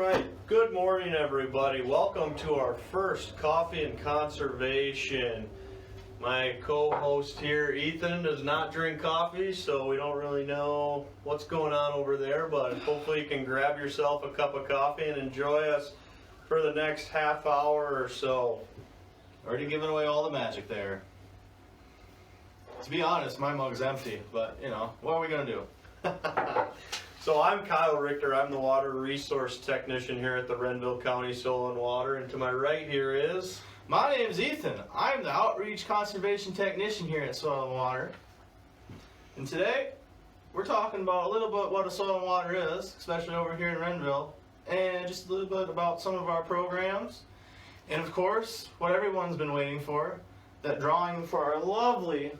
right, good morning everybody. Welcome to our first Coffee and Conservation. My co-host here, Ethan, does not drink coffee, so we don't really know what's going on over there, but hopefully you can grab yourself a cup of coffee and enjoy us for the next half hour or so. Already giving away all the magic there. To be honest, my mug's empty, but you know, what are we gonna do? So I'm Kyle Richter. I'm the Water Resource Technician here at the Renville County Soil and Water, and to my right here is... My name's Ethan. I'm the Outreach Conservation Technician here at Soil and Water. And today, we're talking about a little bit what a soil and water is, especially over here in Renville, and just a little bit about some of our programs. And of course, what everyone's been waiting for, that drawing for our lovely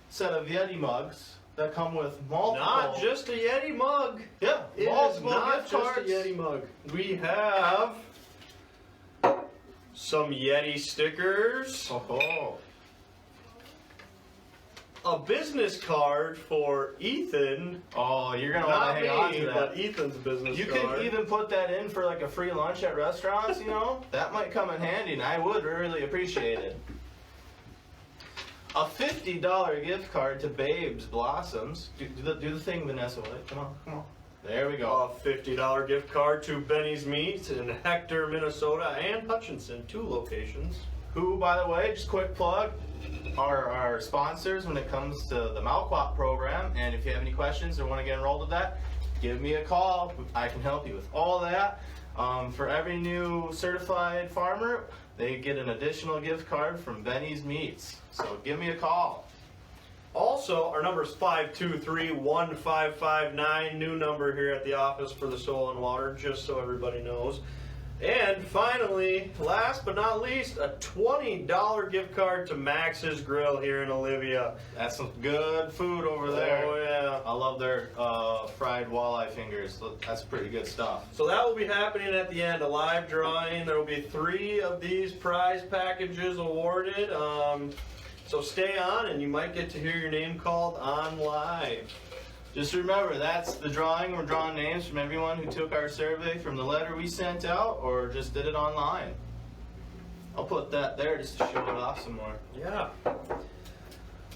set of Yeti mugs that come with multiple... Not just a Yeti mug. Yeah, It is multiple not gift just a cards. Yeti mug. We have some Yeti stickers, Oh, a business card for Ethan, oh, you're gonna want not to hang on me, to that. but Ethan's business You card. could even put that in for like a free lunch at restaurants, you know? That might come in handy, and I would really appreciate it. A $50 gift card to Babes Blossoms. Do the thing, Vanessa. Come on. There we go. A $50 gift card to Benny's Meats in Hector, Minnesota, and Hutchinson, 2 locations. Who, by the way, just quick plug, are our sponsors when it comes to the Malquap program. And if you have any questions or want to get enrolled with that, give me a call. I can help you with all that. For every new certified farmer, they get an additional gift card from Benny's Meats. So give me a call. Also, our number is 523-1559, new number here at the office for the Soil and Water, just so everybody knows. And finally, last but not least, a $20 gift card to Max's Grill here in Olivia. That's some good food over there. Oh yeah. I love their fried walleye fingers. That's pretty good stuff. So that will be happening at the end, a live drawing. There will be 3 of these prize packages awarded. So stay on and you might get to hear your name called on live. Just remember, that's the drawing. We're drawing names from everyone who took our survey from the letter we sent out or just did it online. I'll put that there just to show it off some more. Yeah.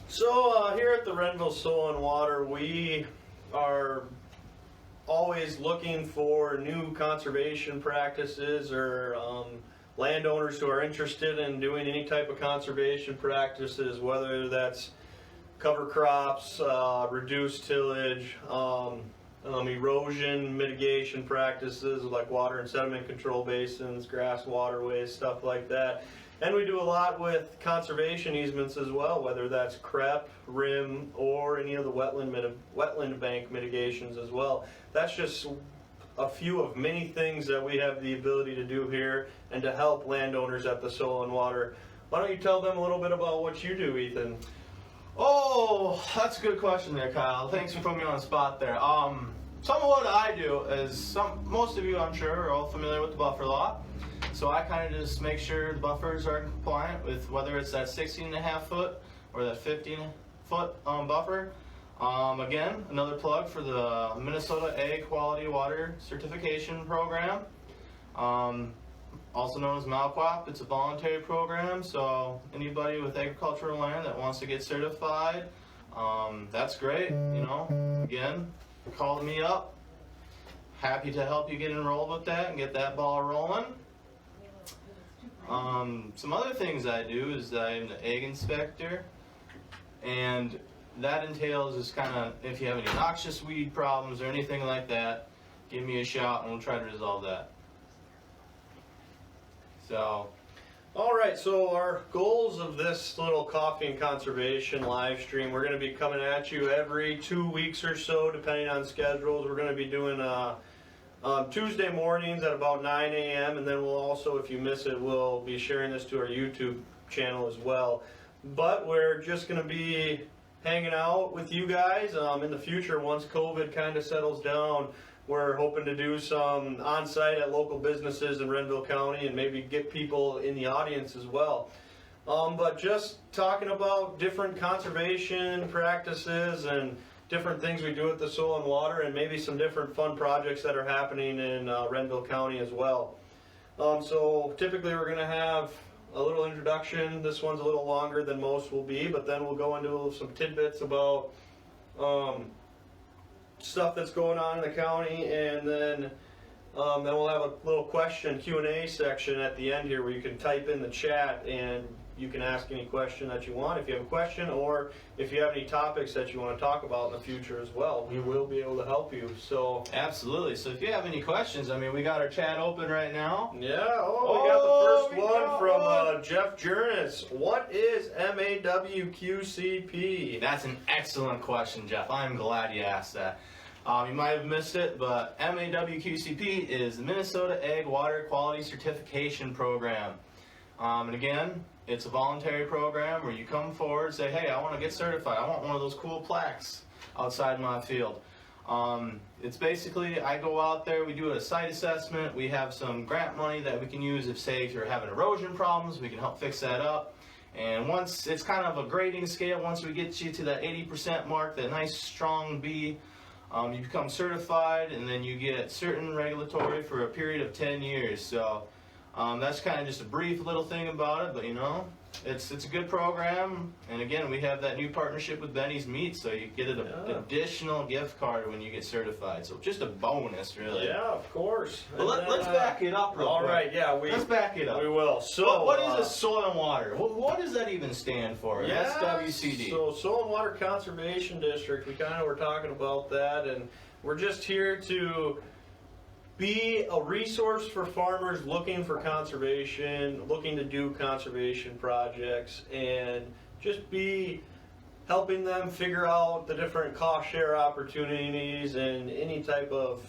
So here at the Renville Soil and Water, we are always looking for new conservation practices or landowners who are interested in doing any type of conservation practices, whether that's cover crops, reduced tillage, erosion mitigation practices like water and sediment control basins, grass waterways, stuff like that. And we do a lot with conservation easements as well, whether that's CREP, RIM, or any of the wetland bank mitigations as well. That's just a few of many things that we have the ability to do here and to help landowners at the Soil and Water. Why don't you tell them a little bit about what you do, Ethan? Oh, that's a good question there, Kyle. Thanks for putting me on the spot there. Some of what I do is, most of you I'm sure are all familiar with the buffer law. So I kind of just make sure the buffers are compliant with whether it's that 16.5 foot or that 15-foot buffer. Again, another plug for the Minnesota Ag Quality Water Certification Program, also known as Malquap. It's a voluntary program, so anybody with agricultural land that wants to get certified, that's great. You know, again, call me up. Happy to help you get enrolled with that and get that ball rolling. Some other things I do is I'm the ag inspector, and that entails is kind of if you have any noxious weed problems or anything like that, give me a shout and we'll try to resolve that. So, all right, so our goals of this little coffee and conservation live stream, we're going to be coming at you every 2 weeks or so, depending on schedules. We're going to be doing Tuesday mornings at about 9 a.m. and then we'll also, if you miss it, we'll be sharing this to our YouTube channel as well. But we're just going to be hanging out with you guys in the future once COVID kind of settles down. We're hoping to do some on-site at local businesses in Renville County and maybe get people in the audience as well. But just talking about different conservation practices and different things we do with the soil and water, and maybe some different fun projects that are happening in Renville County as well. So typically we're going to have a little introduction. This one's a little longer than most will be, but then we'll go into some tidbits about stuff that's going on in the county, and then we'll have a little question Q&A section at the end here where you can type in the chat and you can ask any question that you want if you have a question, or if you have any topics that you want to talk about in the future as well. We will be able to help you. So Absolutely. So if you have any questions, I mean, we got our chat open right now. yeah, we got the first one from Jeff Jurnis. What is MAWQCP? That's an excellent question, Jeff. I'm glad you asked that. You might have missed it, but MAWQCP is the Minnesota Ag Water Quality Certification Program. And again, it's a voluntary program where you come forward, say, hey, I want to get certified. I want one of those cool plaques outside my field. It's basically, I go out there, we do a site assessment, we have some grant money that we can use if you're having erosion problems, we can help fix that up. And once, it's kind of a grading scale, once we get you to that 80% mark, that nice strong B, you become certified, and then you get certain regulatory for a period of 10 years. So that's kind of just a brief little thing about it, but you know, it's a good program. And again, we have that new partnership with Benny's Meat, so you get an additional gift card when you get certified. So just a bonus, really. Yeah, of course. But let's back it up real quick. All right, yeah, let's back it up. We will. So what is a soil and water? What does that even stand for? Yeah, SWCD. So Soil and Water Conservation District, we kind of were talking about that, and we're just here to be a resource for farmers looking for conservation, looking to do conservation projects, and just be helping them figure out the different cost share opportunities and any type of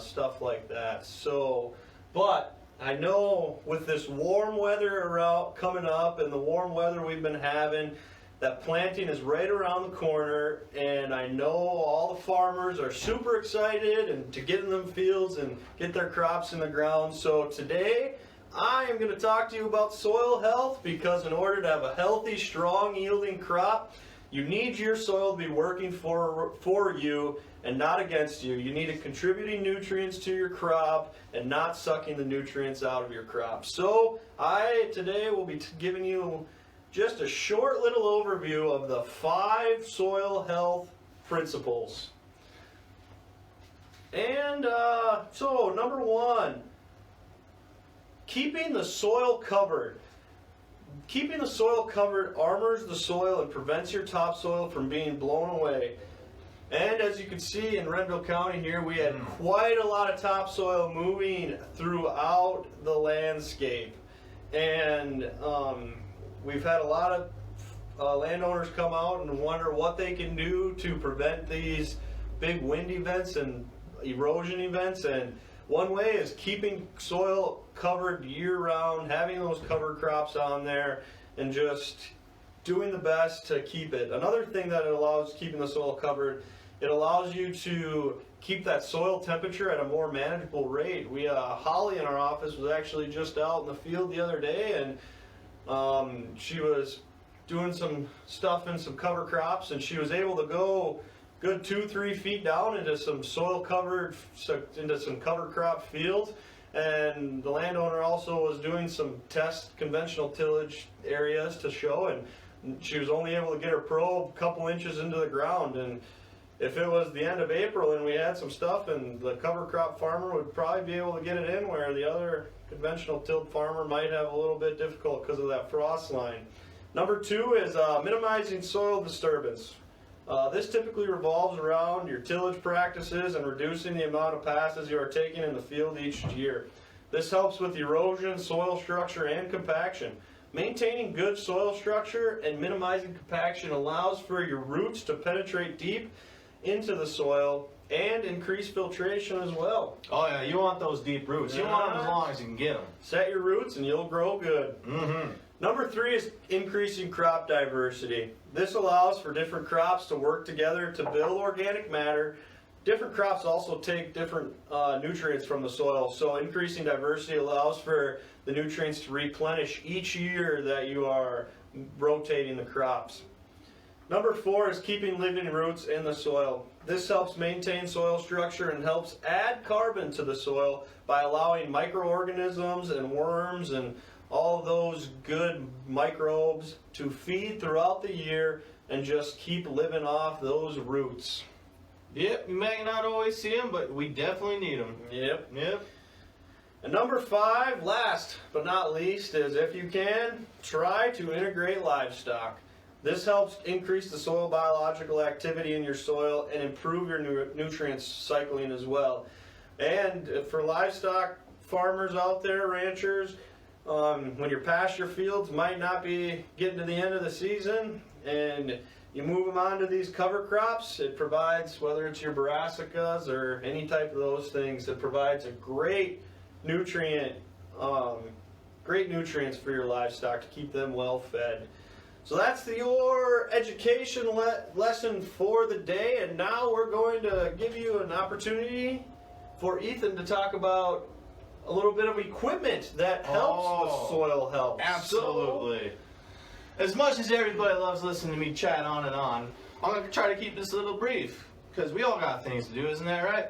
stuff like that. So, but I know with this warm weather coming up and the warm weather we've been having, that planting is right around the corner, and I know all the farmers are super excited and to get in them fields and get their crops in the ground. So today I am going to talk to you about soil health, because in order to have a healthy, strong yielding crop, you need your soil to be working for you and not against you. You need it contributing nutrients to your crop and not sucking the nutrients out of your crop. So today will be giving you just a short little overview of the 5 soil health principles. And so number 1, keeping the soil covered. Keeping the soil covered armors the soil and prevents your topsoil from being blown away. And as you can see in Renville County here, we had quite a lot of topsoil moving throughout the landscape. And we've had a lot of landowners come out and wonder what they can do to prevent these big wind events and erosion events. And one way is keeping soil covered year-round, having those cover crops on there, and just doing the best to keep it. Another thing that it allows keeping the soil covered, it allows you to keep that soil temperature at a more manageable rate. Holly in our office was actually just out in the field the other day, and she was doing some stuff in some cover crops, and she was able to go good 2-3 feet down into some cover crop fields. And the landowner also was doing some test conventional tillage areas to show, and she was only able to get her probe a couple inches into the ground. And if it was the end of April and we had some stuff, and the cover crop farmer would probably be able to get it in, where the other conventional tilled farmer might have a little bit difficult because of that frost line. Number 2 is minimizing soil disturbance. This typically revolves around your tillage practices and reducing the amount of passes you are taking in the field each year. This helps with erosion, soil structure, and compaction. Maintaining good soil structure and minimizing compaction allows for your roots to penetrate deep into the soil and increase filtration as well. Oh yeah, you want those deep roots. You want them as long as you can get them. Set your roots and you'll grow good. Number 3 is increasing crop diversity. This allows for different crops to work together to build organic matter. Different crops also take different nutrients from the soil, so increasing diversity allows for the nutrients to replenish each year that you are rotating the crops. Number 4 is keeping living roots in the soil. This helps maintain soil structure and helps add carbon to the soil by allowing microorganisms and worms and all those good microbes to feed throughout the year and just keep living off those roots. Yep, you may not always see them, but we definitely need them. Yep. And number 5, last but not least, is if you can, try to integrate livestock. This helps increase the soil biological activity in your soil and improve your nutrient cycling as well. And for livestock farmers out there, ranchers, when your pasture fields might not be getting to the end of the season and you move them on to these cover crops, it provides, whether it's your brassicas or any type of those things, it provides a great nutrients for your livestock to keep them well fed. So that's your education lesson for the day, and now we're going to give you an opportunity for Ethan to talk about a little bit of equipment that helps with soil health. Absolutely. As much as everybody loves listening to me chat on and on, I'm going to try to keep this a little brief, because we all got things to do, isn't that right?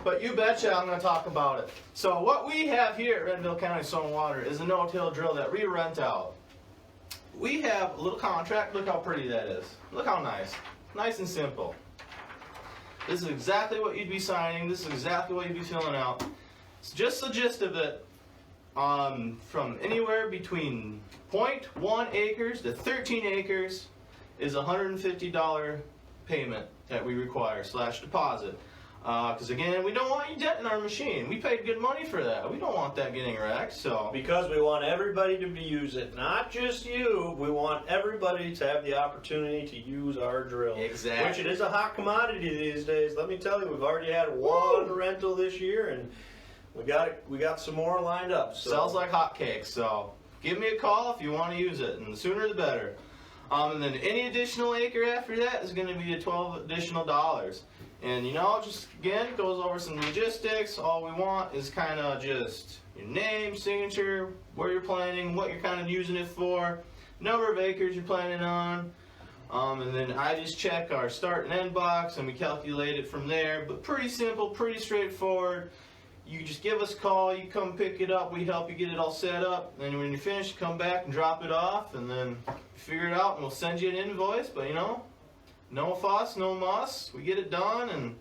But you betcha I'm going to talk about it. So what we have here at Renville County Soil and Water is a no-till drill that we rent out. We have a little contract. Look how pretty that is. Look how nice. Nice and simple. This is exactly what you'd be signing. This is exactly what you'd be filling out. It's just the gist of it. From anywhere between 0.1 acres to 13 acres is $150 payment that we require / deposit. Because again, we don't want you denting our machine. We paid good money for that. We don't want that getting wrecked. So because we want everybody to use it, not just you. We want everybody to have the opportunity to use our drill. Exactly. Which it is a hot commodity these days. Let me tell you, we've already had one rental this year, and we got some more lined up. So. Sells like hotcakes. So give me a call if you want to use it, and the sooner the better. And then any additional acre after that is going to be $12 additional. And just again, goes over some logistics. All we want is kind of just your name, signature, where you're planting, what you're kind of using it for, number of acres you're planning on. And then I just check our start and end box and we calculate it from there. But pretty simple, pretty straightforward. You just give us a call, you come pick it up, we help you get it all set up. And when you're finished, come back and drop it off, and then figure it out, and we'll send you an invoice. But no fuss, no muss. We get it done, and it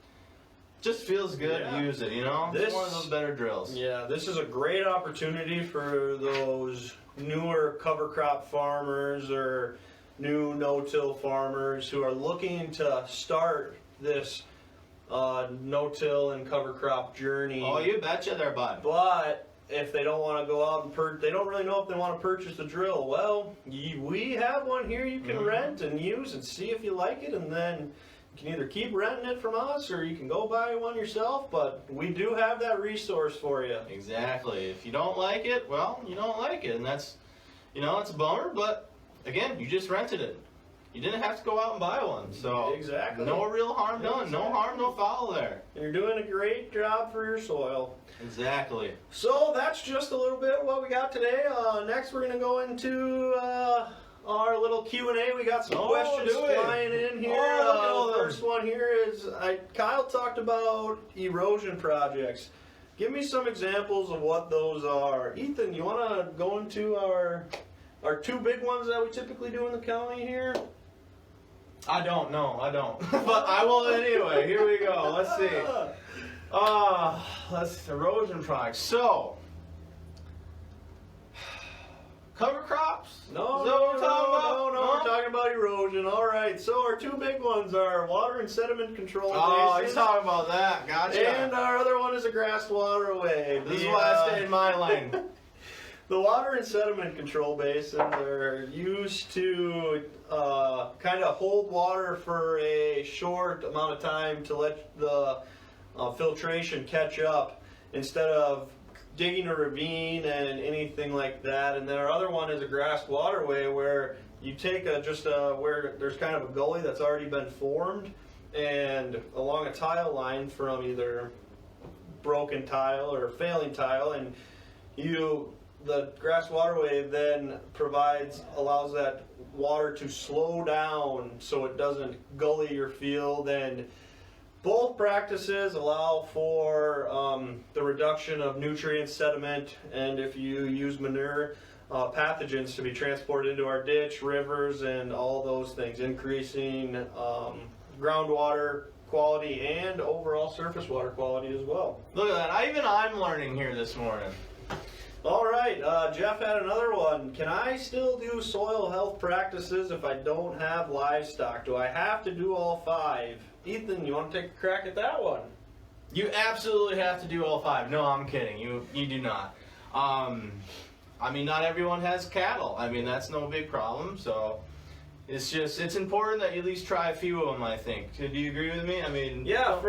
just feels good to use it, It's one of those better drills. Yeah, this is a great opportunity for those newer cover crop farmers or new no-till farmers who are looking to start this no-till and cover crop journey. Oh, you betcha they're bud. But if they don't want to go out and they don't really know if they want to purchase the drill. Well, we have one here you can rent and use and see if you like it, and then you can either keep renting it from us or you can go buy one yourself. But we do have that resource for you. Exactly. If you don't like it, well, you don't like it, and that's, it's a bummer. But again, you just rented it. You didn't have to go out and buy one, so exactly. No real harm done. No harm, no foul there. You're doing a great job for your soil. Exactly. So that's just a little bit of what we got today. Next, we're going to go into our little Q&A. We got some questions flying in here. The first one here is Kyle talked about erosion projects. Give me some examples of what those are. Ethan, you want to go into our two big ones that we typically do in the county here? I don't. But I will anyway. Here we go. Let's see. Erosion products. So, cover crops? No, We're talking about erosion. All right. So our two big ones are water and sediment control Oh, basins. he's talking about that. Gotcha. And our other one is a grass waterway. This is why I stay in my lane. The water and sediment control basins are used to kind of hold water for a short amount of time to let the filtration catch up instead of digging a ravine and anything like that. And then our other one is a grass waterway where you take where there's kind of a gully that's already been formed, and along a tile line from either broken tile or failing tile, and you the grass waterway then allows that water to slow down so it doesn't gully your field, and both practices allow for the reduction of nutrients, sediment, and if you use manure, pathogens to be transported into our ditch, rivers, and all those things, increasing groundwater quality and overall surface water quality as well. Look at that. I'm learning here this morning. All right, Jeff had another one. Can I still do soil health practices if I don't have livestock? Do I have to do all 5? Ethan, you want to take a crack at that one? You absolutely have to do all 5. No, I'm kidding. You do not. I mean, not everyone has cattle. I mean, that's no big problem. So it's important that you at least try a few of them, I think. Do you agree with me? I mean, yeah,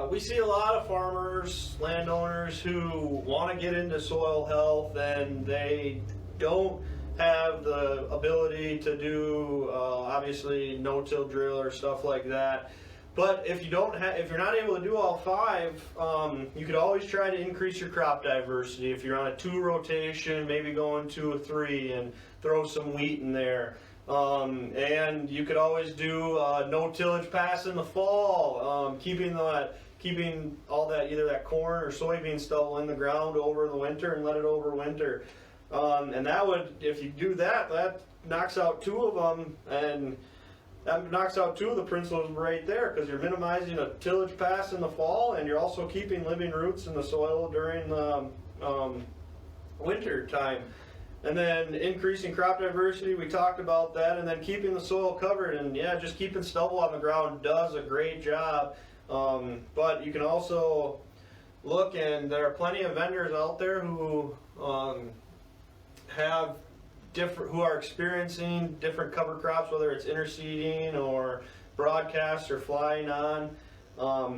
we see a lot of farmers, landowners who want to get into soil health and they don't have the ability to do obviously no-till drill or stuff like that. But if you're not able to do all 5, you could always try to increase your crop diversity. If you're on a 2 rotation, maybe going to a 3 and throw some wheat in there. And you could always do no tillage pass in the fall, keeping all that, either that corn or soybean stubble in the ground over the winter and let it overwinter. And that would, if you do that, that knocks out 2 of them, and that knocks out 2 of the principles right there, because you're minimizing a tillage pass in the fall, and you're also keeping living roots in the soil during the winter time. And then increasing crop diversity, we talked about that, and then keeping the soil covered, and yeah, just keeping stubble on the ground does a great job. But you can also look, and there are plenty of vendors out there who who are experiencing different cover crops, whether it's interseeding or broadcast or flying on.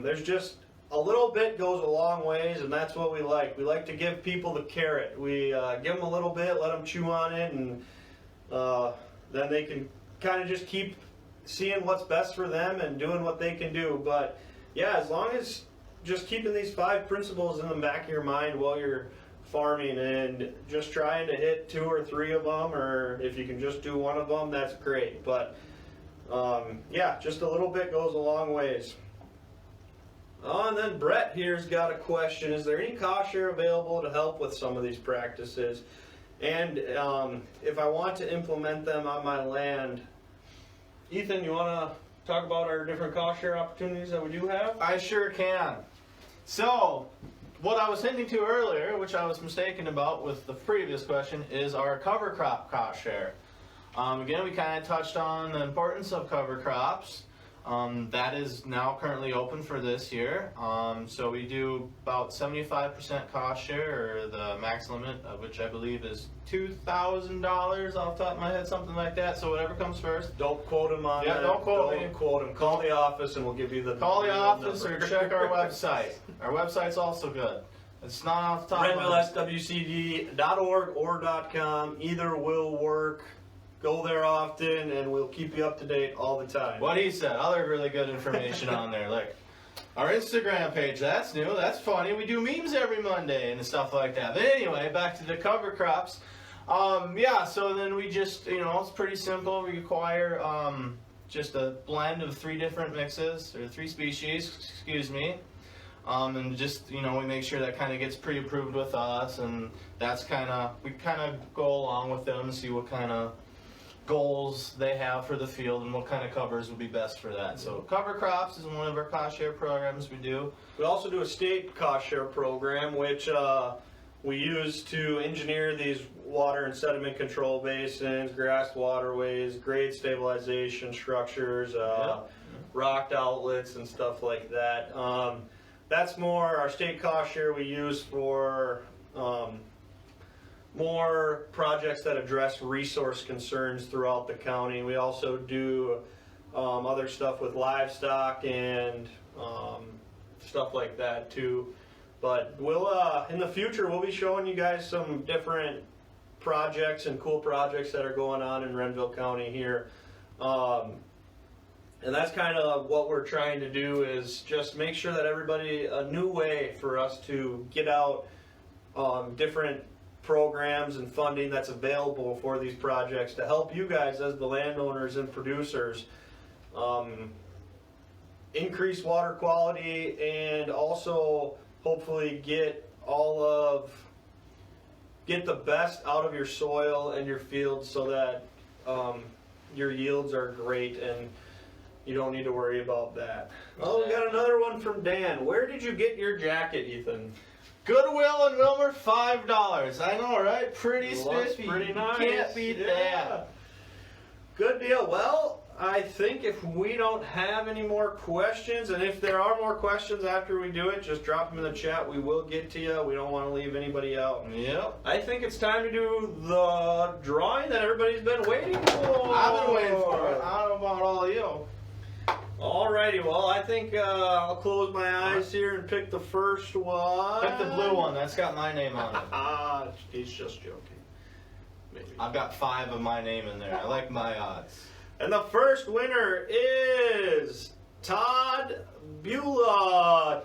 There's just a little bit goes a long ways, and that's what we like. We like to give people the carrot. We give them a little bit, let them chew on it, and then they can kind of just keep seeing what's best for them and doing what they can do. But yeah, as long as just keeping these 5 principles in the back of your mind while you're farming and just trying to hit 2 or 3 of them, or if you can just do 1 of them, that's great. But yeah, just a little bit goes a long ways. And then Brett here's got a question. Is there any cost share available to help with some of these practices? And if I want to implement them on my land, Ethan, you want to talk about our different cost share opportunities that we do have? I sure can. So, what I was hinting to earlier, which I was mistaken about with the previous question, is our cover crop cost share. Again, we kind of touched on the importance of cover crops. That is now currently open for this year. So we do about 75% cost share, or the max limit of which I believe is $2,000 off the top of my head, something like that. So whatever comes first. Don't quote him on that. Don't quote me. Don't quote him. Call the office and we'll give you the Call the office number. or check our website. Our website's also good. It's not off the top of my head. RenvilleSWCD.org or .com. Either will work. Go there often, and we'll keep you up to date all the time. What he said, other really good information on there. Like our Instagram page, that's new, that's funny. We do memes every Monday and stuff like that. But anyway, back to the cover crops. Yeah, so then we just, it's pretty simple. We acquire just a blend of 3 different mixes, or 3 species, excuse me. And just, we make sure that kind of gets pre-approved with us, and that's we kind of go along with them and see what kind of goals they have for the field and what kind of covers would be best for that. So cover crops is one of our cost share programs we do. We also do a state cost share program, which we use to engineer these water and sediment control basins, grass waterways, grade stabilization structures, rocked outlets and stuff like that. That's more our state cost share we use for more projects that address resource concerns throughout the county. We also do other stuff with livestock and stuff like that too. But we'll in the future we'll be showing you guys some different projects and cool projects that are going on in Renville County here. And that's kind of what we're trying to do, is just make sure that everybody, a new way for us to get out different programs and funding that's available for these projects to help you guys as the landowners and producers increase water quality and also hopefully get the best out of your soil and your fields so that your yields are great and you don't need to worry about that. Oh, we got another one from Dan. Where did you get your jacket, Ethan? Goodwill in Wilmer, $5. I know, right? Pretty Looks spiffy. pretty nice. Can't beat that. Good deal. Well, I think if we don't have any more questions, and if there are more questions after we do it, just drop them in the chat. We will get to you. We don't want to leave anybody out. Yep. I think it's time to do the drawing that everybody's been waiting for. I've been waiting for it. I don't know about all of you. Alrighty, well, I think I'll close my eyes here and pick the first one. Pick the blue one. That's got my name on it. Ah, he's just joking. Maybe. I've got 5 of my name in there. I like my odds. And the first winner is Todd Beulah.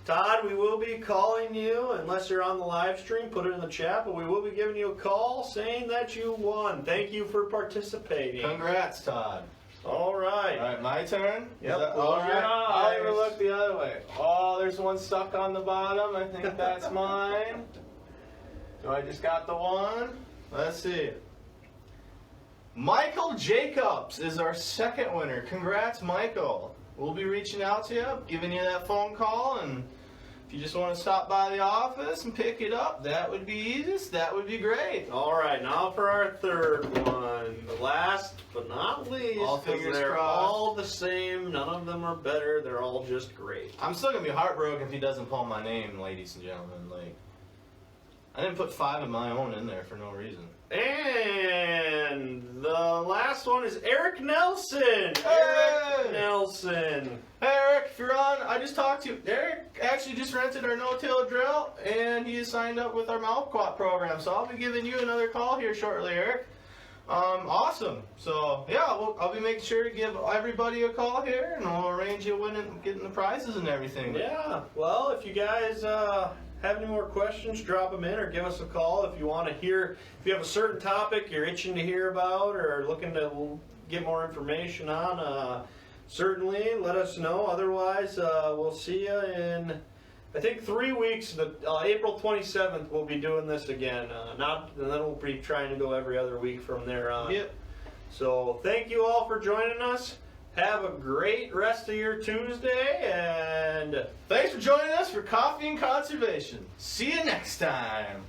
Todd, we will be calling you, unless you're on the live stream, put it in the chat, but we will be giving you a call saying that you won. Thank you for participating. Congrats, Todd. All right. All right, my turn? Yep, All close your right. I'll eyes. even look the other way. Oh, there's one stuck on the bottom. I think that's mine. So I just got the one. Let's see. Michael Jacobs is our second winner. Congrats, Michael. We'll be reaching out to you, giving you that phone call, and if you just want to stop by the office and pick it up, that would be easiest. That would be great. All right, now for our third one. The last but not least, All 'cause fingers they're crossed. all the same. None of them are better. They're all just great. I'm still going to be heartbroken if he doesn't pull my name, ladies and gentlemen. Like, I didn't put 5 of my own in there for no reason. And the last one is Eric Nelson. Hey! Eric Nelson. Hey Eric, if you're on, I just talked to you. Eric actually just rented our no-till drill, and he signed up with our mouth-quat program. So I'll be giving you another call here shortly, Eric. Awesome. So yeah, I'll be making sure to give everybody a call here, and we'll arrange you winning, getting the prizes and everything. Yeah, well, if you guys have any more questions, drop them in or give us a call if you want to hear, if you have a certain topic you're itching to hear about or looking to get more information on, certainly let us know. Otherwise, we'll see you in, I think, 3 weeks. April 27th, we'll be doing this again. And then we'll be trying to go every other week from there on. Yep. So thank you all for joining us. Have a great rest of your Tuesday, and Thanks for joining us for Coffee and Conservation. See you next time.